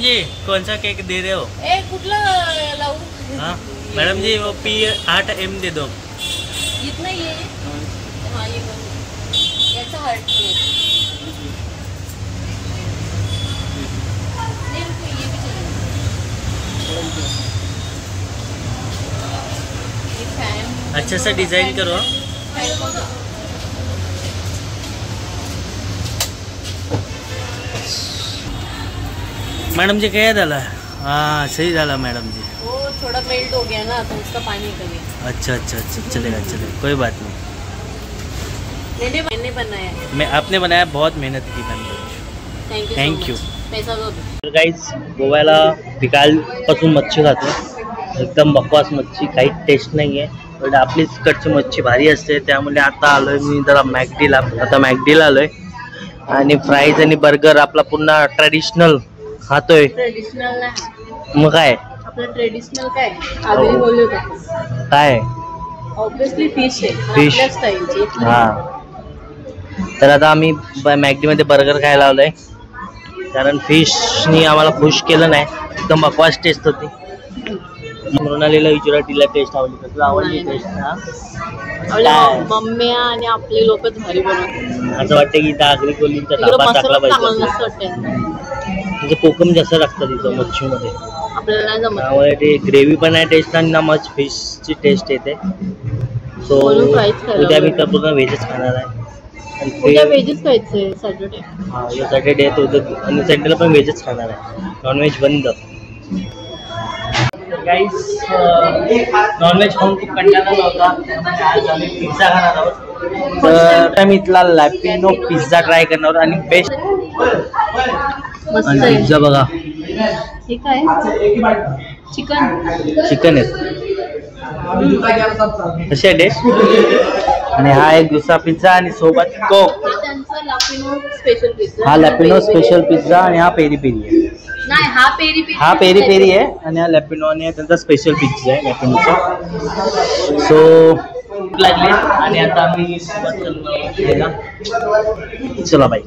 जी कौन सा केक दे रहे हो? कुठला लावू? हाँ मैडम जी वो P8M दे दो। इतना ये हाँ ये याचा हार्ट ये भी चाहिए। अच्छा सा डिजाइन करो। मैडम जी क्या डाला है? हाँ सही डाला मैडम जी। वो थोड़ा मेल्ट हो गया ना तो उसका पानी कमी। अच्छा अच्छा अच्छा चलेगा चलेगा कोई बात नहीं। मैंने बनाया है। मैं आपने बनाया बहुत मेहनत की मैम। Thank you. पैसा दो। गाईज गोव्याला कालपासून मच्छी खातो एकदम बकवास मच्छी काही टेस्ट नाही आहे पण आपलीच कडची मच्छी भारी असते त्यामुळे आता आलोय मी जरा मॅकडीला आलोय आणि फ्राईज आणि बर्गर आपला पुन्हा ट्रेडिशनल खातोय। ट्रेडिशनल नाही मग काय आपलं ट्रेडिशनल काय आधी बोललो होतो काय ऑब्वियसली फिश आहे फिश आपल्या स्टाईलची। हा तर आता आम्ही मॅकडीमध्ये बर्गर खायला आलोय कारण फिशनी आम्हाला खुश केलं नाही एकदम बकवास टेस्ट होती। मृणालीला विचारा तिला टेस्ट आवडली कसं आवडली टेस्ट ना मम्मी आणि आपले लोकच भारी बनवतात असं वाटतं की इथं आगरी कोल्लींचा ढाबा टाकला पाहिजे म्हणजे कोकम जास्त लागतं तिथं मच्छीमध्ये आपल्याला नाही जमत त्यामुळे ते ग्रेव्ही पण आहे टेस्ट आणि ना मच फिशची टेस्ट येते। सो उद्या मी तर पूर्ण व्हेजच खाणार आहे उद्या व्हेजच खायचंय सॅटर्डे। हा उद्या सॅटर्डे आहे तर आणि संडेला पण व्हेजच खाणार आहे नॉनव्हेज बंद। गाईज नॉनव्हेज खाऊन खूप कंटाळा होता त्यामुळे आज आम्ही पिझ्झा खाणार आहोत तर मी इथला लॅपिनो पिझ्झा ट्राय करणार आहोत आणि बेस्ट आणि पिझ्झा बघा हे काय चिकन चिकन आहे कशी आहे टेस्ट आणि हा एक दुसरा पिझ्झा आणि सोबत कोक हा लॅपिनो स्पेशल पिझ्झा आणि हा पेरी पेरी आहे नाही हा पेरी पेरी आहे आणि हा लॅपिनो आणि त्यांचा स्पेशल पिझ्झा आहे लॅपिनोचा। सो लागले आणि आता आम्ही सुरुवात करणार चला बाई।